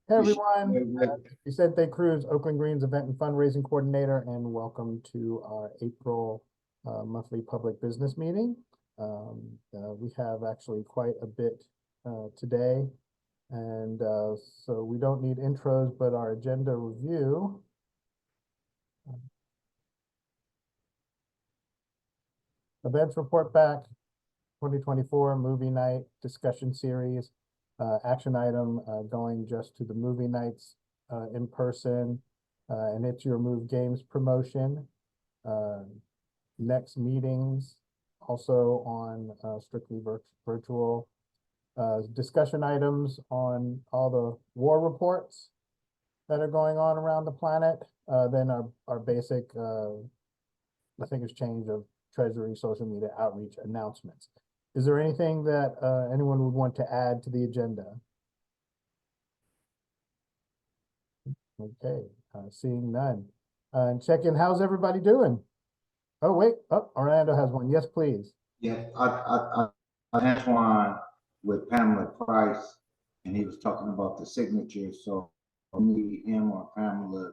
Hey You should- everyone, Vicente Cruz, Oakland Greens Event and Fundraising Coordinator, and welcome to our April monthly public business meeting. We have actually quite a bit today, and so we don't need intros, but our agenda review. Events report back, 2024 movie night discussion series. Action item going just to the movie nights in person, and it's your Move Games promotion. Next meetings also on strictly virtual. Discussion items on all the war reports that are going on around the planet. Then our basic nothing has changed of Treasury social media outreach announcements. Is there anything that anyone would want to add to the agenda? Okay, seeing none. And check in, how's everybody doing? Oh, wait, oh, Orlando has one. Yes, please. Yeah, I had one with Pamela Price, and he was talking about the signature. So for me, him or Pamela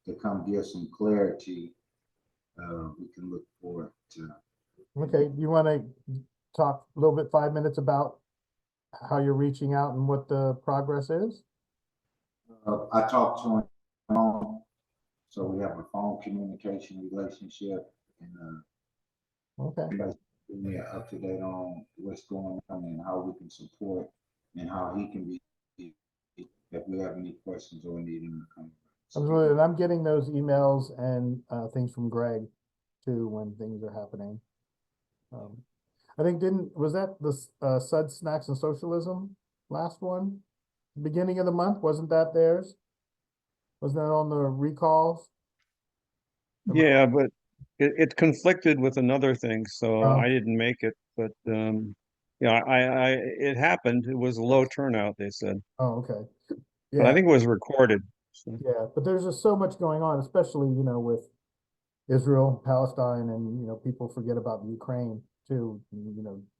to come give some clarity, we can look forward to. Okay, you want to talk a little bit, 5 minutes about how you're reaching out and what the progress is? I talked to him, so we have a phone communication relationship, and Okay, we are up to date on what's going on and how we can support and how he can be if we have any questions or need him to come. absolutely. And I'm getting those emails and things from Greg too when things are happening. I think was that the Sud Snacks and Socialism last one? Beginning of the month, wasn't that theirs? Wasn't that on the recalls? Yeah, but it conflicted with another thing, so Oh, I didn't make it. But yeah, it happened. It was a low turnout, they said, oh, okay. but I Yeah, think it was recorded. So. yeah. But there's just so much going on, especially, with Israel, Palestine, and, people forget about Ukraine too,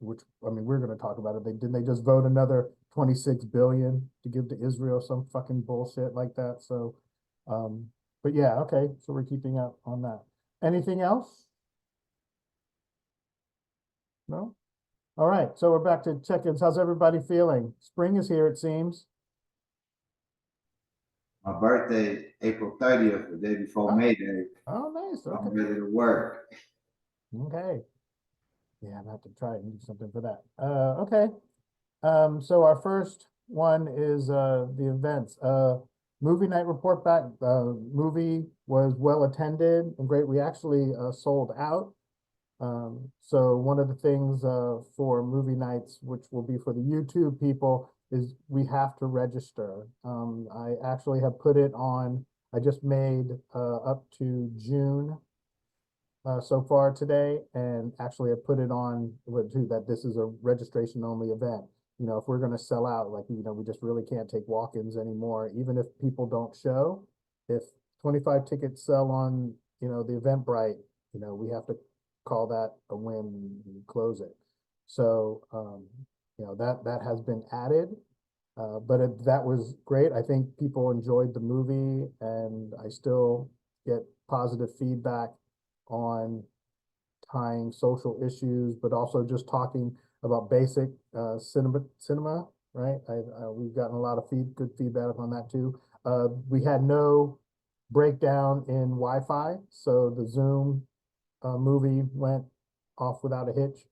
which, I mean, we're going to talk about it. Didn't they just vote another 26 billion to give to Israel, some fucking bullshit like that. So, but yeah, okay. So we're keeping up on that. Anything else? No? All right. So we're back to check-ins. How's everybody feeling? Spring is here, it seems. My birthday, April 30th, the day before May Day. Oh, nice. I'm Okay. ready to work. Okay. Yeah, I'm gonna have to try and do something for that. Okay. So our first one is the events. Movie night report back. Movie was well attended and great. We actually sold out. So one of the things for movie nights, which will be for the YouTube people, is we have to register. I actually have put it on. I just made up to June so far today, and actually I put it on too that this is a registration only event. If we're going to sell out, like, we just really can't take walk-ins anymore, even if people don't show. If 25 tickets sell on, the Eventbrite, we have to call that a win and close it. So, that has been added. But that was great. I think people enjoyed the movie, and I still get positive feedback on tying social issues, but also just talking about basic cinema, right? We've gotten a lot of good feedback on that too. We had no breakdown in Wi-Fi, so the Zoom movie went off without a hitch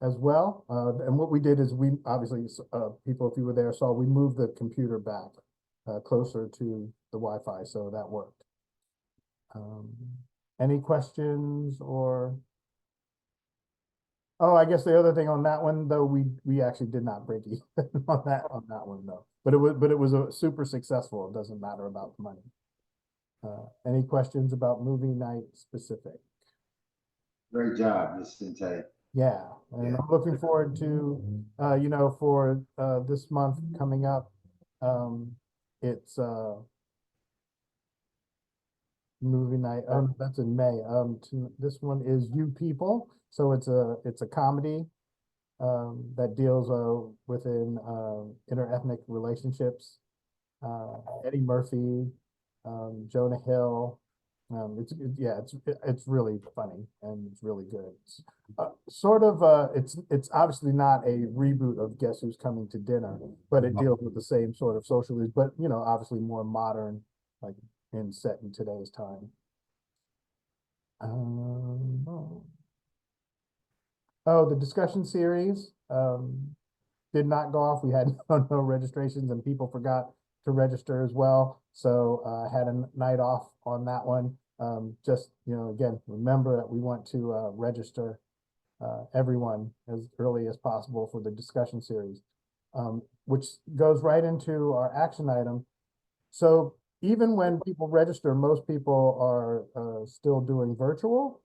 as well. And what we did is we obviously, people, if you were there, saw we moved the computer back closer to the Wi-Fi, so that worked. Any questions or? Oh, I guess the other thing on that one though, we actually did not break even on that one though. But it was a super successful. It doesn't matter about the money. Any questions about movie night specific? Great job, Ms. Sente. Yeah, and Yeah. I'm looking forward to, for this month coming up. It's movie night. Oh, no, that's in May. This one is You People. So it's a comedy that deals within interethnic relationships. Eddie Murphy, Jonah Hill. It's really funny and it's really good. It's, it's obviously not a reboot of Guess Who's Coming to Dinner, but it deals with the same sort of social issues, but obviously more modern, like set in today's time. Oh, the discussion series did not go off. We had no registrations and people forgot to register as well. So I had a night off on that one. Just, again, remember that we want to register everyone as early as possible for the discussion series, which goes right into our action item. So even when people register, most people are still doing virtual.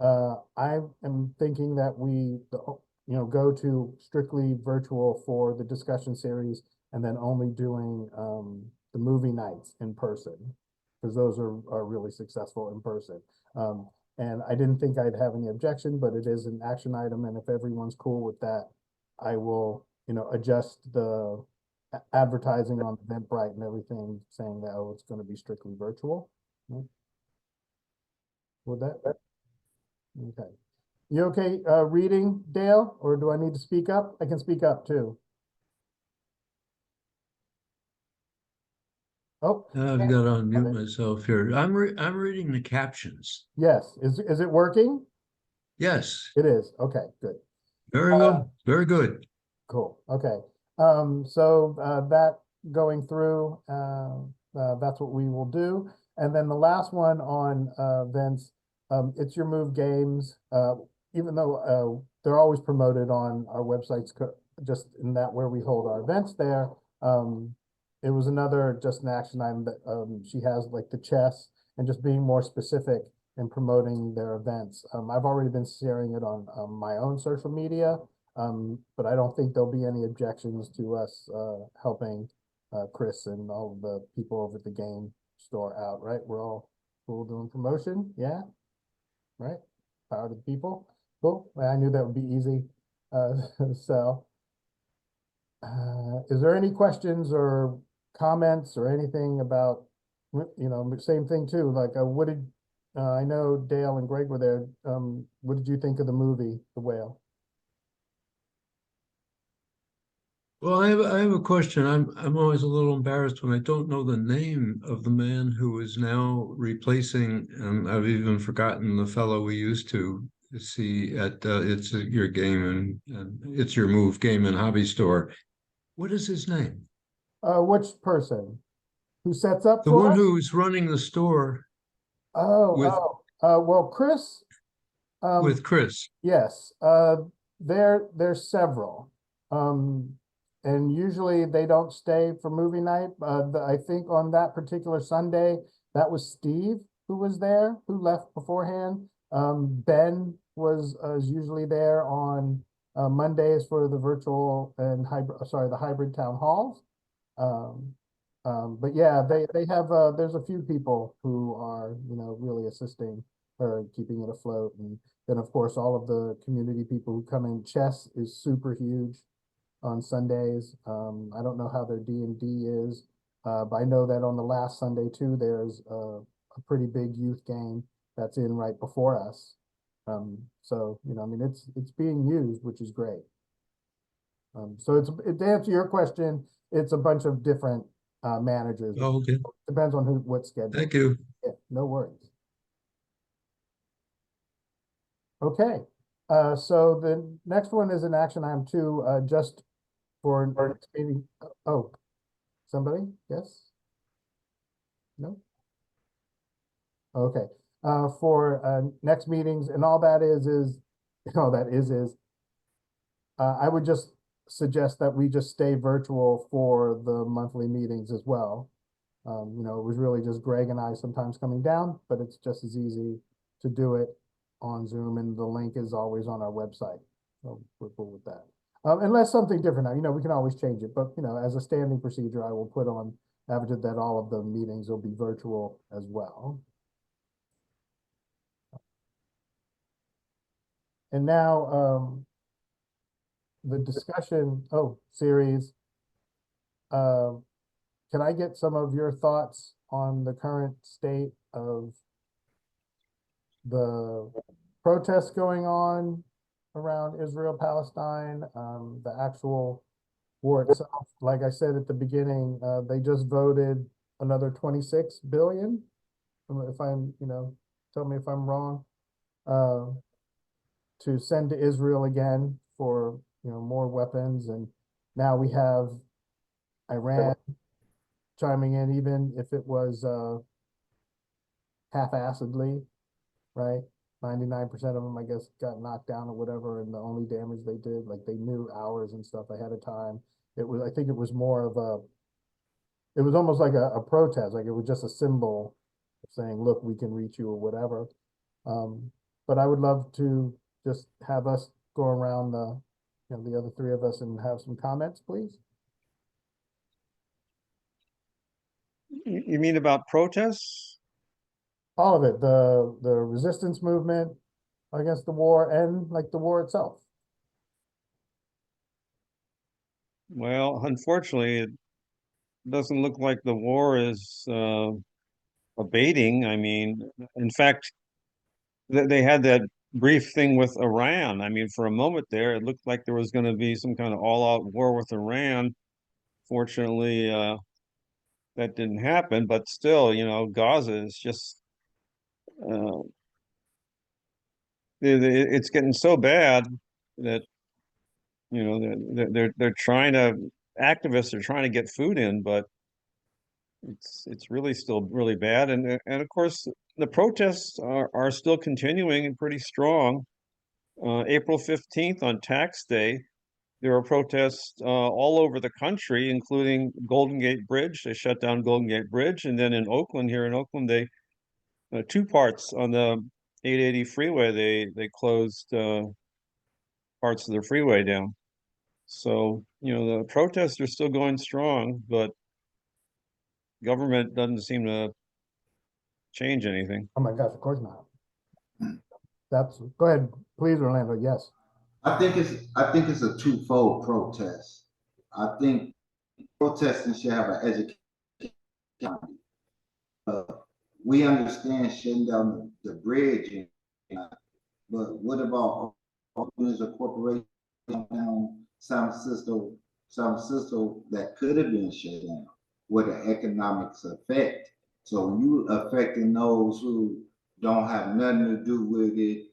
I am thinking that we, go to strictly virtual for the discussion series and then only doing the movie nights in person because those are really successful in person. And I didn't think I'd have any objection, but it is an action item. And if everyone's cool with that, I will, adjust the advertising on Eventbrite and everything saying that, oh, it's going to be strictly virtual. Would that? Okay. You okay reading, Dale, or do I need to speak up? I can speak up too. Oh, I've got to unmute myself here. I'm reading the captions. yes. Is it working? Yes, It is. Okay, good. very good, very good. Cool. Okay. So that going through, that's what we will do. And then the last one on Vince, it's your move games. Even though they're always promoted on our websites, just in that where we hold our events there. It was another just an action item that she has like the chess and just being more specific in promoting their events. I've already been sharing it on my own social media. But I don't think there'll be any objections to us helping Chris and all the people over at the game store out, right? We're all cool doing promotion, yeah? Right? Power to the people. Cool. Well, I knew that would be easy. So, is there any questions or comments or anything about, same thing too, like what did, I know Dale and Greg were there. What did you think of the movie, The Whale? Well, I have a question. I'm always a little embarrassed when I don't know the name of the man who is now replacing, and I've even forgotten the fellow we used to see at It's Your Game and It's Your Move Game and Hobby Store. What is his name? Which person? Who sets up The for one us? who's running the store with Well, Chris, with Chris. yes, there's several. And usually they don't stay for movie night. I think on that particular Sunday, that was Steve who was there, who left beforehand. Ben was usually there on Mondays for the virtual and the hybrid town halls. But yeah, they have there's a few people who are really assisting her keeping it afloat, and then of course all of the community people who come in. Chess is super huge on Sundays. I don't know how their D&D is, but I know that on the last Sunday too, there's a pretty big youth game that's in right before us. So I mean it's being used, which is great. So to answer your question, it's a bunch of different managers. Oh, okay. Depends on what schedule. Thank you. Yeah, no worries. Okay. So the next one is an action item two, just for next meeting. Oh, somebody? Yes? No? Okay. For next meetings and all that is all that is I would just suggest that we just stay virtual for the monthly meetings as well. It was really just Greg and I sometimes coming down, but it's just as easy to do it on Zoom, and the link is always on our website. So we're cool with that. Unless something different now, we can always change it, but as a standing procedure, I will put on advocate that all of the meetings will be virtual as well. And now, the discussion, series. can I get some of your thoughts on the current state of the protests going on around Israel, Palestine, the actual war itself? Like I said at the beginning, they just voted another 26 billion. If I'm, tell me if I'm wrong, uh, to send to Israel again for, more weapons. And now we have Iran chiming in, even if it was, half-assedly, right? 99% of them, I guess, got knocked down or whatever, and the only damage they did, like they knew hours and stuff ahead of time. I think it was more of it was almost like a protest, like it was just a symbol of saying, look, we can reach you or whatever. But I would love to just have us go around the other three of us and have some comments, please. You mean about protests? All of it, the resistance movement against the war and like the war itself. Well, unfortunately, it doesn't look like the war is abating. I mean, in fact, they had that brief thing with Iran. I mean, for a moment there, it looked like there was going to be some kind of all-out war with Iran. Fortunately, that didn't happen, but still, Gaza is just uh, it's getting so bad that they're trying to activists are trying to get food in, but it's really still really bad. And of course, the protests are still continuing and pretty strong. April 15th on tax day, there were protests all over the country, including Golden Gate Bridge. They shut down Golden Gate Bridge, and then in Oakland, here in Oakland, they two parts on the 880 freeway. They closed parts of the freeway down. So the protests are still going strong, but government doesn't seem to change anything. Oh my gosh, of course not. Go ahead, please, Orlando. Yes. I think it's a twofold protest. I think protesting should have an education. We understand shutting down the bridge, but what about there's a corporation down San Francisco that could have been shut down? What the economics effect? So you affecting those who don't have nothing to do with it.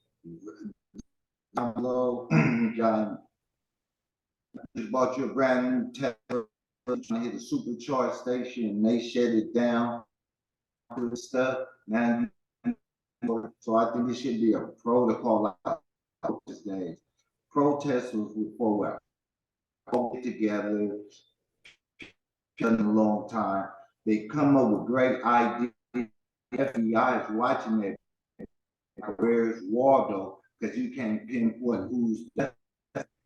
Down below, John, just bought you a brand new Tesla, trying to hit a supercharged station, and they shut it down. Stuff now. So I think it should be a protocol like this days. Protests was for what? Get together, done in a long time. They come up with great ideas. FBI is watching it. Where's Waldo? Because you can't pinpoint who's done.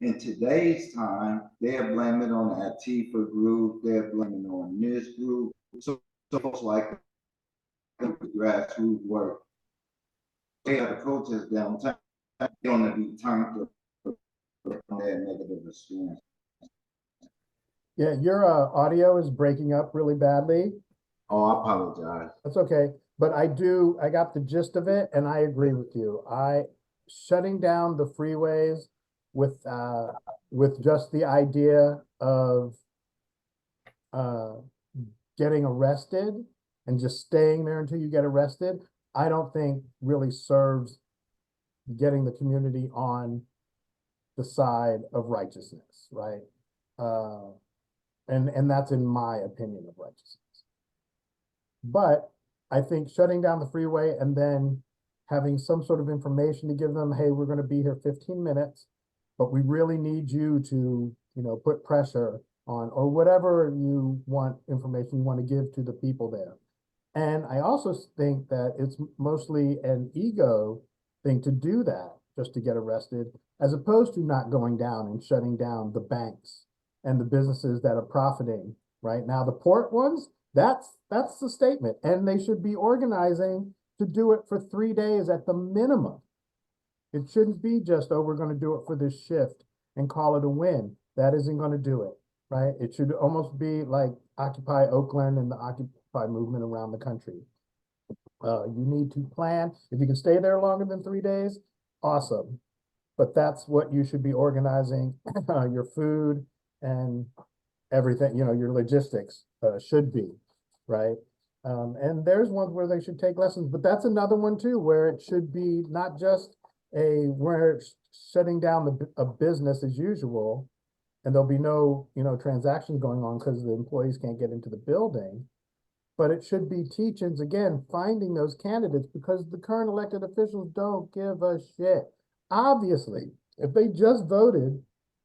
In today's time, they're blaming on the Antifa group. They're blaming on this group. So it's like the grassroots work. They have the protest downtown. They don't want to be turned to their negative experience. Yeah, your audio is breaking up really badly. Oh, I apologize. That's okay. But I got the gist of it, and I agree with you. Shutting down the freeways with just the idea of getting arrested and just staying there until you get arrested, I don't think really serves getting the community on the side of righteousness, right? And that's in my opinion of righteousness. But I think shutting down the freeway and then having some sort of information to give them, hey, we're going to be here 15 minutes, but we really need you to, put pressure on, or whatever information you want to give to the people there. And I also think that it's mostly an ego thing to do that just to get arrested, as opposed to not going down and shutting down the banks and the businesses that are profiting right now. The port ones, that's the statement. And they should be organizing to do it for 3 days at the minimum. It shouldn't be just, oh, we're going to do it for this shift and call it a win. That isn't going to do it. right? It should almost be like Occupy Oakland and the Occupy movement around the country. You need to plan. If you can stay there longer than 3 days, awesome. But that's what you should be organizing, your food and everything, your logistics, should be, right? And there's ones where they should take lessons, but that's another one too, where it should be not just where it's shutting down a business as usual, and there'll be no, transactions going on because the employees can't get into the building. But it should be teach-ins, again, finding those candidates, because the current elected officials don't give a shit. Obviously, if they just voted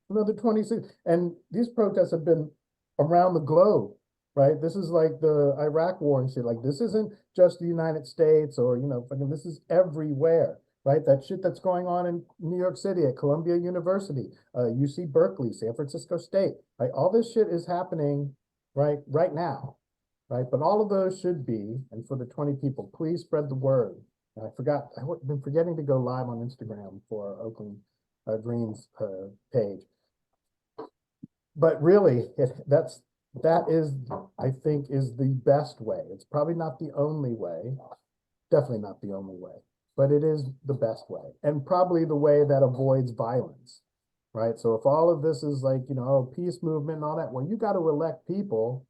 another 26, and these protests have been around the globe, right? This is like the Iraq war and shit. Like, this isn't just the United States or, fucking, this is everywhere, right? That shit that's going on in New York City at Columbia University, UC Berkeley, San Francisco State, right? All this shit is happening right now, right? But all of those should be, and for the 20 people, please spread the word. And I've been forgetting to go live on Instagram for Oakland Greens page. But really, that is, I think, is the best way. It's probably not the only way, definitely not the only way, but it is the best way, and probably the way that avoids violence, right? So if all of this is like, peace movement and all that, well, you got to elect people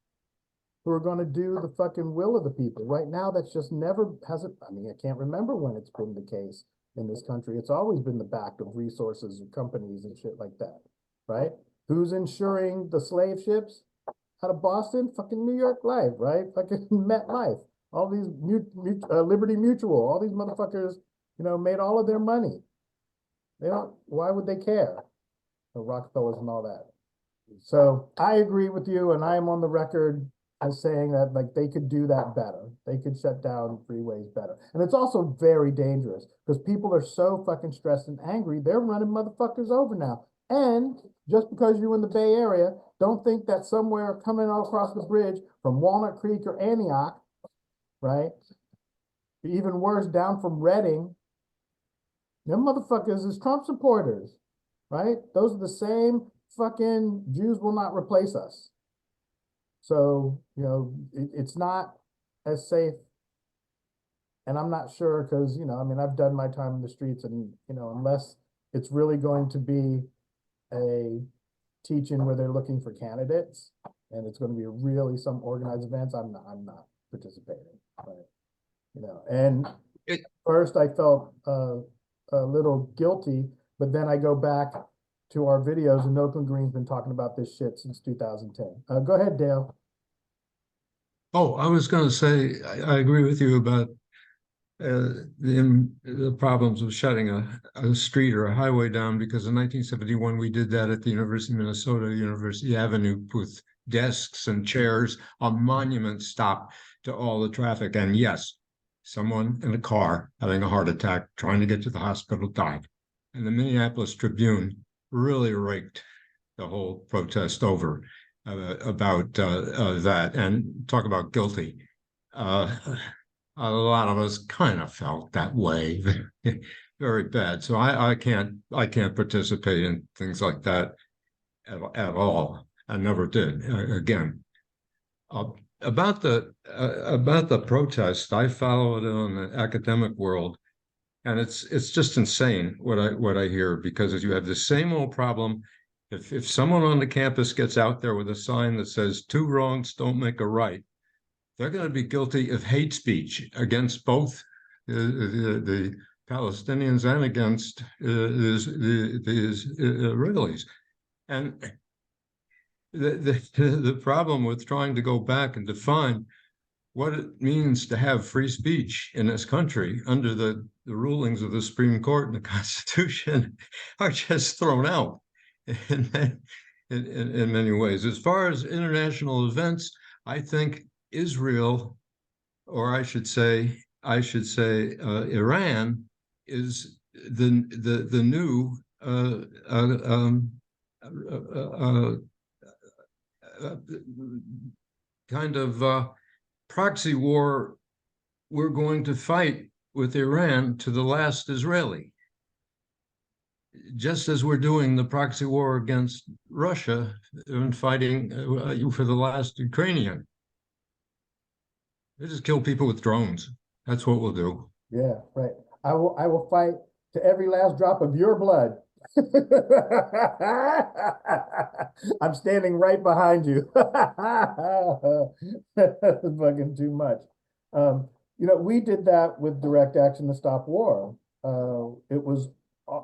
who are going to do the fucking will of the people. Right now, that's just never hasn't. I mean, I can't remember when it's been the case in this country. It's always been the back of resources and companies and shit like that, right? Who's insuring the slave ships out of Boston? Fucking New York Life, right? Fucking MetLife. All these Liberty Mutual, all these motherfuckers, made all of their money. They don't. Why would they care? The Rockefellers and all that. So I agree with you, and I am on the record as saying that, like, they could do that better. They could shut down freeways better. And it's also very dangerous because people are so fucking stressed and angry, they're running motherfuckers over now. And just because you're in the Bay Area, don't think that somewhere coming across the bridge from Walnut Creek or Antioch, right? Even worse, down from Reading, them motherfuckers is Trump supporters, right? Those are the same fucking Jews will not replace us. So, it's not as safe. And I'm not sure because, I mean, I've done my time in the streets and, unless it's really going to be a teach-in where they're looking for candidates and it's going to be really some organized events, I'm not participating. But, and first I felt a little guilty, but then I go back to our videos, and Oakland Green's been talking about this shit since 2010. Go ahead, Dale. Oh, I was going to say, I agree with you about the problems of shutting a street or a highway down, because in 1971, we did that at the University of Minnesota, University Avenue, with desks and chairs, a monument stop to all the traffic. And yes, someone in a car having a heart attack, trying to get to the hospital, died. And the Minneapolis Tribune really raked the whole protest over about that, and talk about guilty. A lot of us kind of felt that way, very bad. So I can't participate in things like that at all. I never did. Again, about the protest, I follow it on the academic world, and it's just insane what I hear, because as you have the same old problem. If someone on the campus gets out there with a sign that says two wrongs don't make a right, they're going to be guilty of hate speech against both the Palestinians and against the Israelis. And the problem with trying to go back and define what it means to have free speech in this country under the rulings of the Supreme Court and the Constitution are just thrown out in many ways. As far as international events, I think Israel, or I should say Iran, is the new kind of proxy war we're going to fight with Iran to the last Israeli. just as we're doing the proxy war against Russia and fighting for the last Ukrainian. They just kill people with drones. That's what we'll do. Yeah, right. I will fight to every last drop of your blood. I'm standing right behind you. That's fucking too much. We did that with direct action to stop war. It was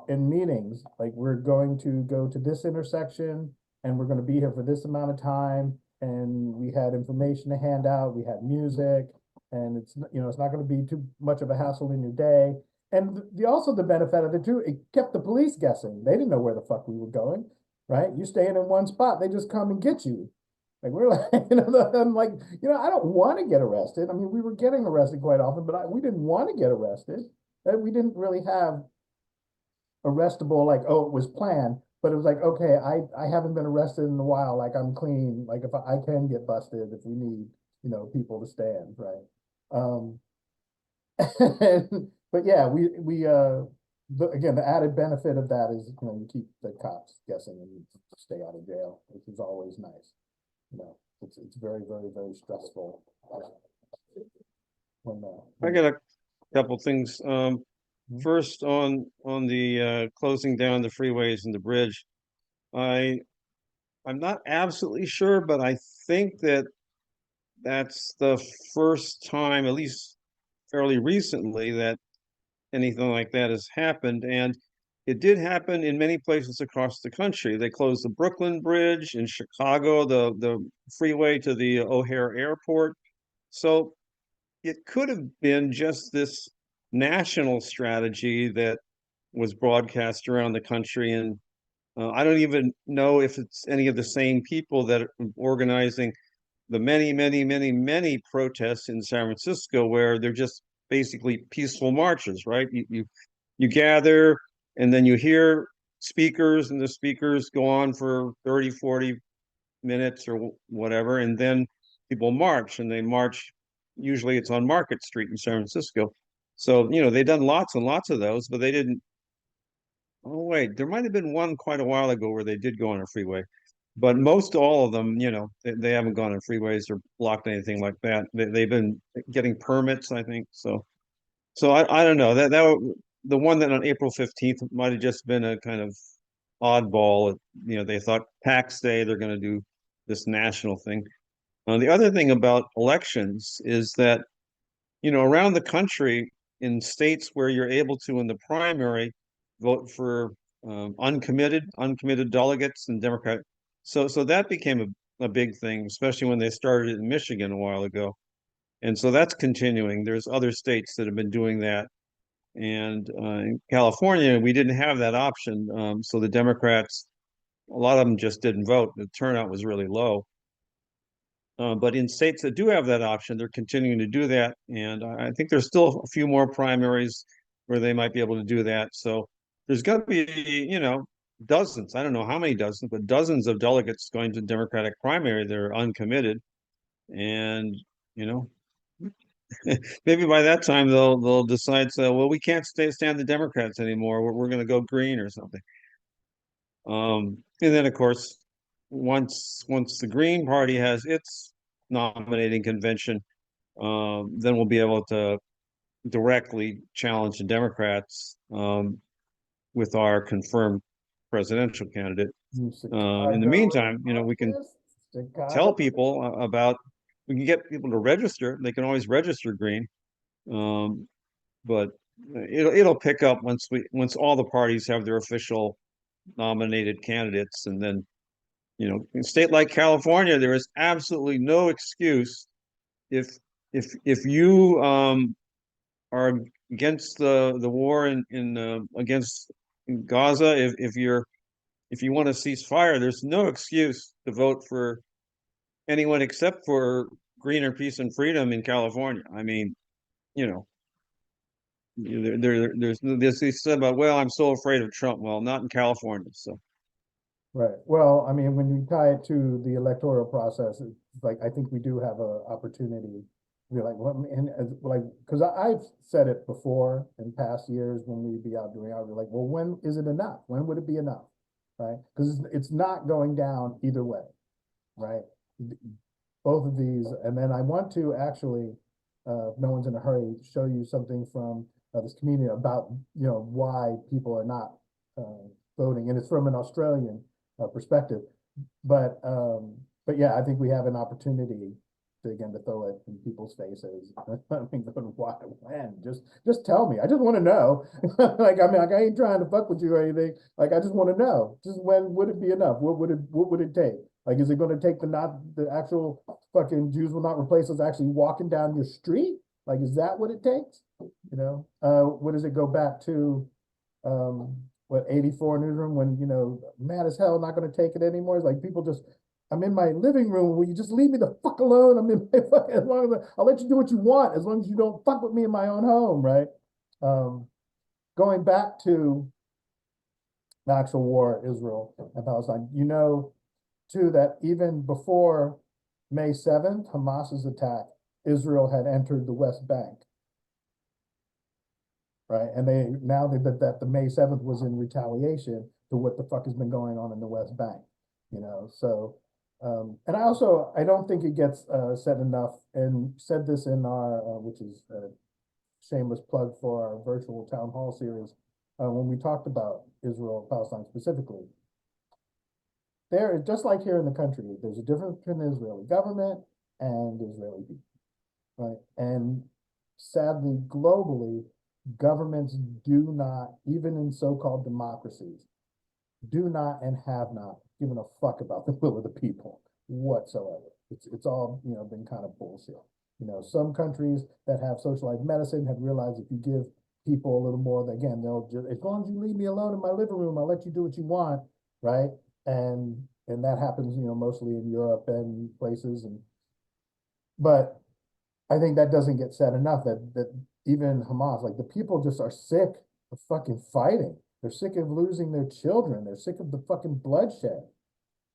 in meetings, like we're going to go to this intersection and we're going to be here for this amount of time. And we had information to hand out, we had music, and it's not going to be too much of a hassle in your day. And also the benefit of it too, it kept the police guessing. They didn't know where the fuck we were going, right? You staying in one spot, they just come and get you. Like we're like, I'm like, I don't want to get arrested. I mean, we were getting arrested quite often, but we didn't want to get arrested. We didn't really have arrestable, like, oh, it was planned, but it was like, okay, I haven't been arrested in a while, like I'm clean, like if I can get busted if we need, people to stand, right? But yeah, again, the added benefit of that is, you keep the cops guessing and you stay out of jail, which is always nice. It's very, very, very stressful. I got a couple things. First on the closing down the freeways and the bridge. I'm not absolutely sure, but I think that's the first time, at least fairly recently, that anything like that has happened. And it did happen in many places across the country. They closed the Brooklyn Bridge in Chicago, the freeway to the O'Hare Airport. So it could have been just this national strategy that was broadcast around the country. And I don't even know if it's any of the same people that are organizing the many, many, many, many protests in San Francisco, where they're just basically peaceful marches, right? You gather and then you hear speakers, and the speakers go on for 30, 40 minutes or whatever, and then people march, and they march. Usually it's on Market Street in San Francisco. So, they've done lots and lots of those, but they didn't. Oh, wait, there might have been one quite a while ago where they did go on a freeway. But most all of them, they haven't gone on freeways or blocked anything like that. They've been getting permits, I think. So I don't know. The one that on April 15th might have just been a kind of oddball. They thought tax day, they're going to do this national thing. The other thing about elections is that, around the country, in states where you're able to, in the primary, vote for uncommitted delegates and Democrat. So that became a big thing, especially when they started it in Michigan a while ago. And so that's continuing. There's other states that have been doing that. And in California, we didn't have that option. So the Democrats, a lot of them just didn't vote. The turnout was really low. But in states that do have that option, they're continuing to do that. And I think there's still a few more primaries where they might be able to do that. So there's going to be, dozens, I don't know how many dozens, but dozens of delegates going to Democratic primary that are uncommitted. And, maybe by that time they'll decide, so, well, we can't stand the Democrats anymore. We're going to go green or something. And then of course, once the Green Party has its nominating convention, then we'll be able to directly challenge the Democrats with our confirmed presidential candidate. In the meantime, we can tell people we can get people to register. They can always register Green, but it'll pick up once all the parties have their official nominated candidates. And then, in a state like California, there is absolutely no excuse if you are against the war against Gaza. If you want to cease fire, there's no excuse to vote for anyone except for greener peace and freedom in California. I mean, there's this said about, well, I'm so afraid of Trump. Well, not in California. So right. Well, I mean, when you tie it to the electoral process, it's like I think we do have an opportunity Be like, what, and like, because I've said it before in past years when we'd be out doing, I'd be like, well, when is it enough? When would it be enough? Right? Because it's not going down either way, right? Both of these, and then I want to actually, if no one's in a hurry, show you something from this community about, why people are not voting, and it's from an Australian perspective. But yeah, I think we have an opportunity to, again, to throw it in people's faces. I mean, why, when? Just tell me. I just want to know. Like, I mean, like, I ain't trying to fuck with you or anything. Like, I just want to know. Just when would it be enough? What would it take? Like, is it going to take the actual fucking Jews will not replace us actually walking down your street? Like, is that what it takes? What does it go back to? What, 84 newsroom when, mad as hell, not going to take it anymore. It's like people just, I'm in my living room. Will you just leave me the fuck alone? I'm in my fucking, as long as I'll let you do what you want, as long as you don't fuck with me in my own home, right? Going back to the actual war, Israel and Palestine, too, that even before May 7th, Hamas's attack, Israel had entered the West Bank. Right, and that the May 7th was in retaliation to what the fuck has been going on in the West Bank, so, and I don't think it gets said enough, and said this in our, which is a shameless plug for our virtual town hall series, when we talked about Israel and Palestine specifically. There, just like here in the country, there's a difference between the Israeli government and the Israeli people, right? And sadly, globally, governments do not, even in so-called democracies, do not and have not given a fuck about the will of the people whatsoever. It's all, been kind of bullshit. Some countries that have socialized medicine have realized if you give people a little more, again, they'll just, as long as you leave me alone in my living room, I'll let you do what you want, right? And that happens, mostly in Europe and places. But I think that doesn't get said enough, that even Hamas, like, the people just are sick of fucking fighting. They're sick of losing their children. They're sick of the fucking bloodshed,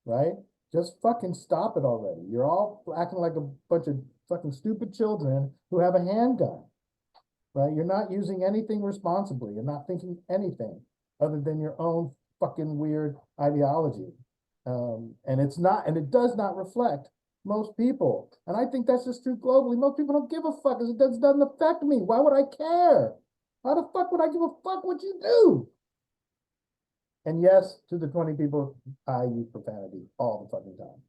right? Just fucking stop it already. You're all acting like a bunch of fucking stupid children who have a handgun, right? You're not using anything responsibly. You're not thinking anything other than your own fucking weird ideology. And it does not reflect most people. And I think that's just true globally. Most people don't give a fuck because it doesn't affect me. Why would I care? Why the fuck would I give a fuck what you do? And yes, to the 20 people, I use profanity all the fucking time.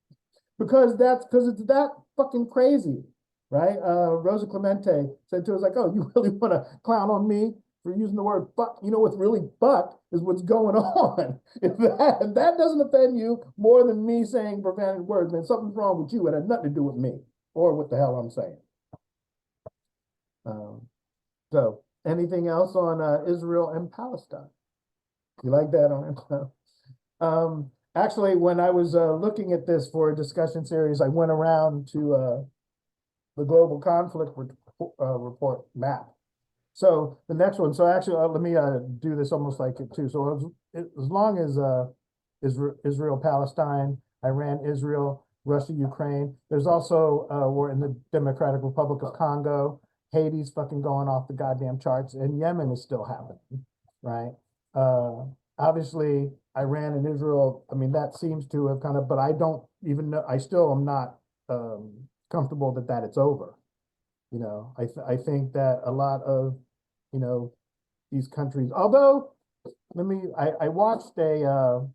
Because it's that fucking crazy, right? Rosa Clemente said to us, like, oh, you really want to clown on me for using the word fuck? You know what's really fuck is what's going on. If that doesn't offend you more than me saying profanity words, then something's wrong with you. It had nothing to do with me or what the hell I'm saying. So anything else on Israel and Palestine? You like that on actually, when I was looking at this for a discussion series, I went around to the global conflict report map. So the next one, so actually, let me do this almost like it too. So as long as Israel, Palestine, Iran, Israel, Russia, Ukraine, there's also we're in the Democratic Republic of Congo, Haiti's fucking going off the goddamn charts, and Yemen is still happening, right? Obviously, Iran and Israel, I mean, that seems to have kind of, but I don't even know, I still am not comfortable that it's over. I think that a lot of, these countries, although, I watched a,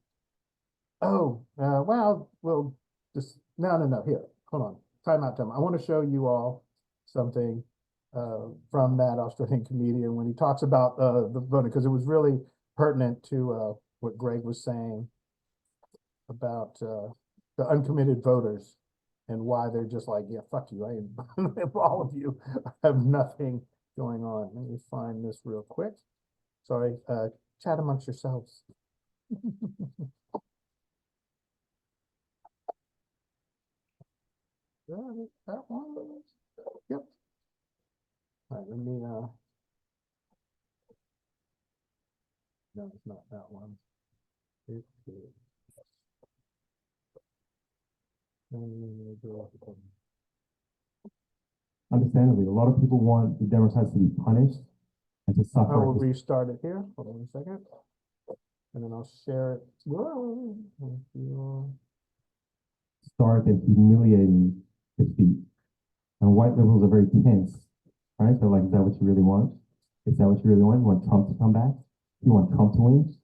well, just, no, here, hold on, time out. I want to show you all something from that Australian comedian when he talks about the voting, because it was really pertinent to what Greg was saying about the uncommitted voters and why they're just like, yeah, fuck you, if all of you have nothing going on. Let me find this real quick. Sorry, chat amongst yourselves. That one? Yep. All right, let me, no, it's not that one. It is. understandably, a lot of people want the Democrats to be punished and to I suffer. will restart it here. Hold on a second. And then I'll share it. Whoa. Historic and humiliating defeat. And white liberals are very tense, right? They're like, is that what you really want? Is that what you really want? You want Trump to come back? You want Trump to win?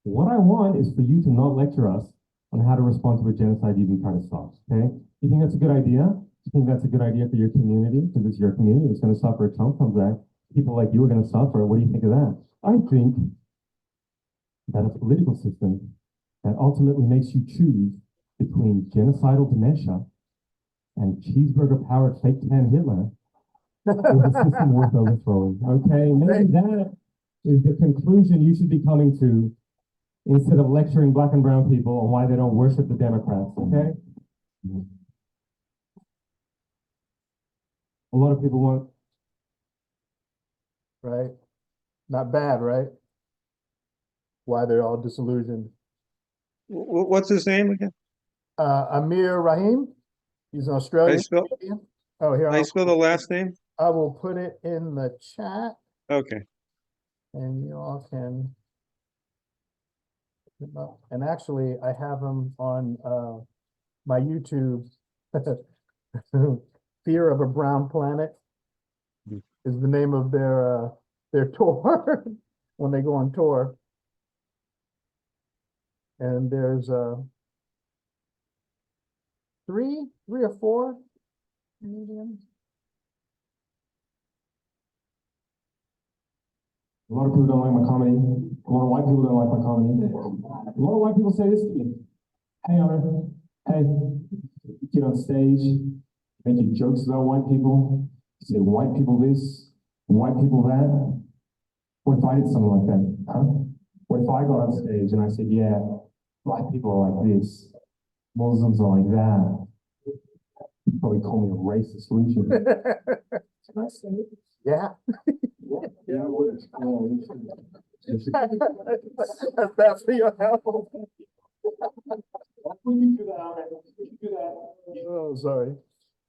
What I want is for you to not lecture us on how to respond to a genocide you've been trying to stop, okay? You think that's a good idea? You think that's a good idea for your community? Because it's your community that's going to suffer if Trump comes back. People like you are going to suffer. What do you think of that? I think that a political system that ultimately makes you choose between genocidal dementia and cheeseburger-powered fake tan Hitler is a system worth overthrowing. Okay, maybe that is the conclusion you should be coming to instead of lecturing black and brown people on why they don't worship the Democrats. Okay. A lot of people want. Right? Not bad, right? Why they're all disillusioned. What's his name again? Amir Rahim. He's an How you Australian spell, Canadian. Oh, here how you spell the last name? I will put it in the chat Okay. and you all can. And actually, I have him on my YouTube. Fear of a Brown Planet is the name of their tour when they go on tour. And there's three or four Canadians. A lot of people don't like my comedy. A lot of white people don't like my comedy. A lot of white people say this to me. Hey, Hunter, hey, get on stage, making jokes about white people, say white people this, white people that. What if I did something like that, huh? What if I got on stage and I said, yeah, black people are like this, Muslims are like that. You'd probably call me a racist, wouldn't you? Can I say it? Yeah. Yeah, I would. That's that for your help. When you do that, you do that. Oh, sorry.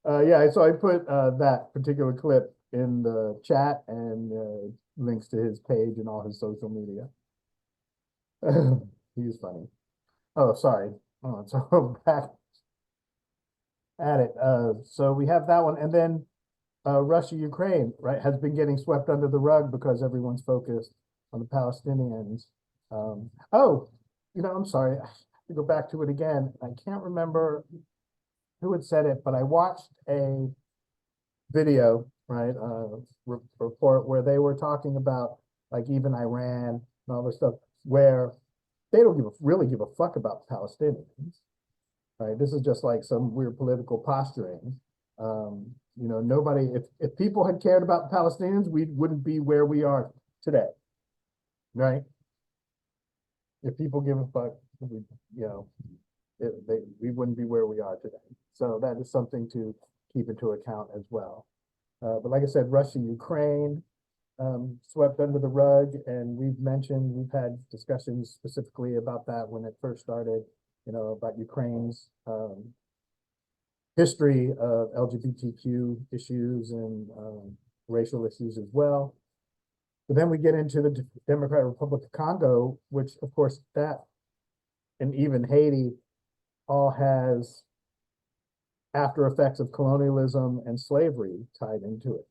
Yeah, so I put that particular clip in the chat and links to his page and all his social media. He's funny. Oh, sorry. Oh, so back at it. So we have that one, and then Russia, Ukraine, right, has been getting swept under the rug because everyone's focused on the Palestinians. Oh, I'm sorry. I have to go back to it again. I can't remember who had said it, but I watched a video, right, report where they were talking about like even Iran and all this stuff, where they don't really give a fuck about the Palestinians, right? This is just like some weird political posturing. Nobody, if people had cared about the Palestinians, we wouldn't be where we are today, right? If people give a fuck, we wouldn't be where we are today. So that is something to keep into account as well. But like I said, Russia, Ukraine, swept under the rug, and we've had discussions specifically about that when it first started, about Ukraine's history of LGBTQ issues and racial issues as well. But then we get into the Democratic Republic of Congo, which of course that, and even Haiti, all has after effects of colonialism and slavery tied into it,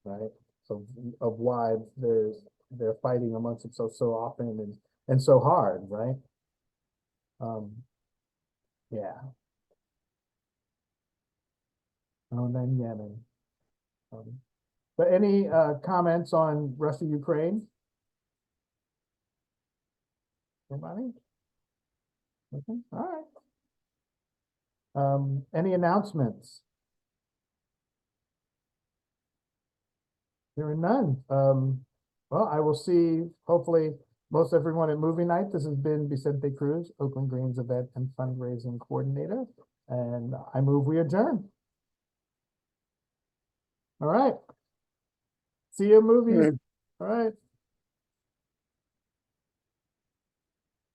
right? So of why they're fighting amongst themselves so often and so hard, right? Yeah. Oh, and then Yemen. But any comments on Russia, Ukraine? Anybody? Okay, all right. Any announcements? There are none. Well, I will see, hopefully, most everyone at movie night. This has been Vicente Cruz, Oakland Greens event and fundraising coordinator, and I move we adjourn. All right. See you at movies. All right.